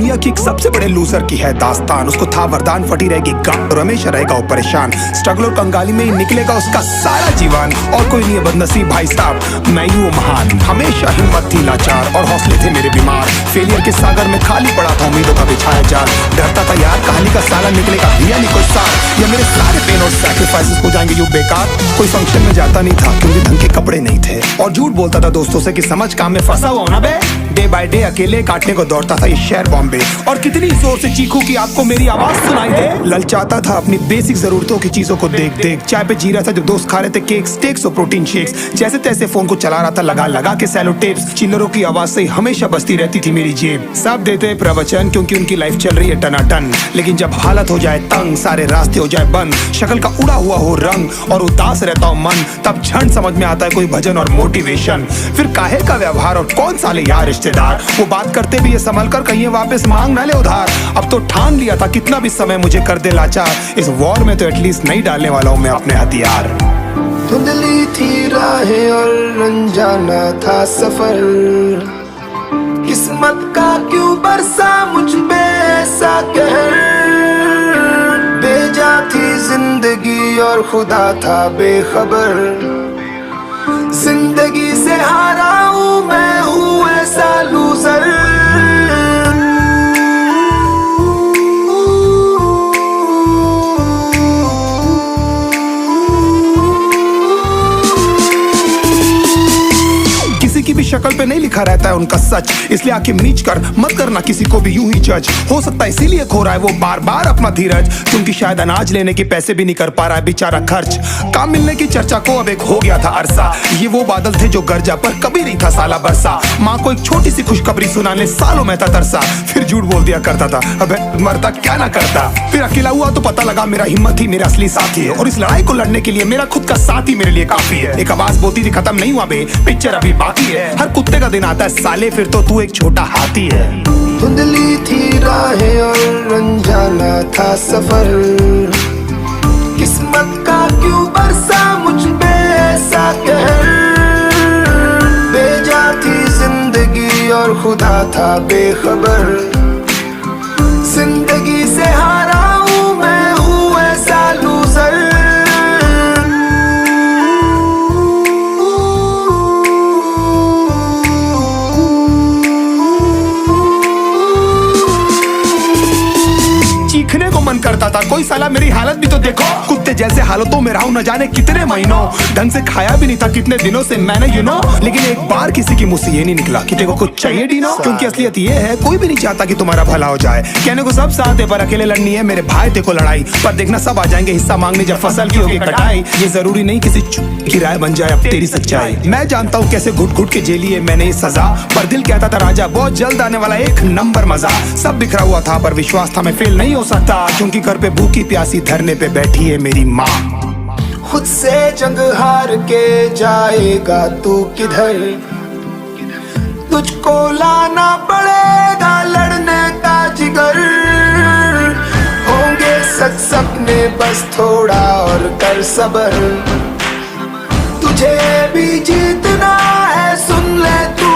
दुनिया की एक सबसे बड़े लूजर की है दास्तान। उसको था वरदान, फटी रहेगी गांड और हमेशा रहेगा वो परेशान। स्ट्रगल और कंगाली में ही निकलेगा उसका सारा जीवन। और कोई नहीं है बदनसीब भाई साहब, मैं ही हूँ महान। हमेशा हिम्मत थी लाचार और हौसले थे मेरे बीमार। फेलियर के सागर में खाली पड़ा था उम्मीदों का बिछाया जाल। डरता था यार कहानी का साला निकलेगा भैया नहीं कोई सार, या मेरे सारे पेन और सैक्रिफाइसेस हो जाएंगे यूं बेकार। कोई फंक्शन में जाता नहीं था क्योंकि ढंग के कपड़े नहीं थे, और झूठ बोलता था दोस्तों से कि समझ काम में फंसा हुआ ना बे। डे बाय डे अकेले काटने को दौड़ता था ये शहर बॉम्बे। और कितनी जोर से चीखूं कि आपको मेरी आवाज सुनाई दे। ललचाता था अपनी बेसिक जरूरतों की चीजों को देख देख। चाय पे जी रहा था जब दोस्त खा रहे थे केक, स्टेक्स और प्रोटीन शेक्स। जैसे तैसे फोन को चला रहा था लगा लगा के सैलो टेप्स। चिल्लरों की आवाज से हमेशा बजती रहती थी मेरी जेब। सब देते प्रवचन क्योंकि उनकी लाइफ चल रही है टनाटन, लेकिन जब हालत हो जाए तंग, सारे रास्ते हो जाए बंद, शक्ल का उड़ा हुआ हो रंग और उदास रहता हो मन, तब क्षण समझ में आता है कोई भजन और मोटिवेशन। फिर काहे का व्यवहार और कौन साले यार रिश्तेदार, वो बात करते भी ये संभल कर कहीं वापस मांग ना ले उधार। अब तो ठान लिया था कितना भी समय मुझे कर दे लाचार, इस वॉर में तो एटलीस्ट नहीं डालने वाला हूँ मैं अपने हथियार। धुंधली थी राहें और अनजाना था सफर, किस्मत का क्यों बरसा मुझ पे ऐसा कहर। बेजा थी जिंदगी और खुदा था बेखबर, जिंदगी से हारा हूँ मैं हूँ ऐसा लूजर। किसी की भी शक्ल पे नहीं लिखा रहता है उनका सच, इसलिए आके मीच कर मत करना किसी को भी यूं ही जज। हो सकता है इसीलिए खो रहा है वो बार बार अपना धीरज, क्योंकि शायद अनाज लेने के पैसे भी नहीं कर पा रहा है बेचारा खर्च। काम मिलने की चर्चा को अब एक हो गया था अरसा, ये वो बादल थे जो गरजा पर कभी नहीं था साला बरसा। माँ को एक छोटी सी खुशखबरी सुनाने सालों में था तरसा, फिर झूठ बोल दिया करता था अबे मरता क्या ना करता। फिर अकेला हुआ तो पता लगा मेरा हिम्मत ही मेरा असली साथी है, और इस लड़ाई को लड़ने के लिए मेरा खुद का साथ ही मेरे लिए काफी है। एक आवाज बोलती थी खत्म नहीं हुआ बे, पिक्चर अभी बाकी है। हर कुत्ते का दिन आता है साले, फिर तो तू एक छोटा हाथी है। धुंधली थी राहें और अनजाना था सफर, किस्मत का क्यों बरसा मुझ पे ऐसा कहर। बेजा थी जिंदगी और खुदा था बेखबर, जिंदगी से हारा हूँ मैं हूँ ऐसा लूजर। चीखने को मन करता था कोई साला मेरी हालत भी तो देखो। कुत्ते जैसे हालतों में रहा हूं न जाने कितने महीनों, ढंग से खाया भी नहीं था कितने दिनों से मैंने लेकिन एक बार किसी की मुंह से ये नहीं निकला कि देखो कुछ चाहिए डीनो। क्योंकि असलियत ये है कोई भी नहीं चाहता कि तुम्हारा भला हो जाए। कहने को सब साथ है पर अकेले लड़नी है मेरे भाई देखो लड़ाई, पर देखना सब आ जाएंगे हिस्सा मांगने जब फसल की होगी कटाई। ये जरूरी नहीं किसी की राय बन जाए अब तेरी सच्चाई। मैं जानता हूँ कैसे घुट घुट के झेली है मैंने सजा, पर दिल कहता था राजा बहुत जल्द आने वाला एक नंबर मजा। सब बिखरा हुआ था पर विश्वास था मैं फेल नहीं हो सकता, क्योंकि घर पे भूखी प्यासी धरने पे बैठी है मेरी माँ। खुद से जंग हार के जाएगा तू किधर, तुझको लाना पड़ेगा लड़ने का जिगर। होंगे सच सपने बस थोड़ा और कर सबर, तुझे भी जीतना है सुन ले तू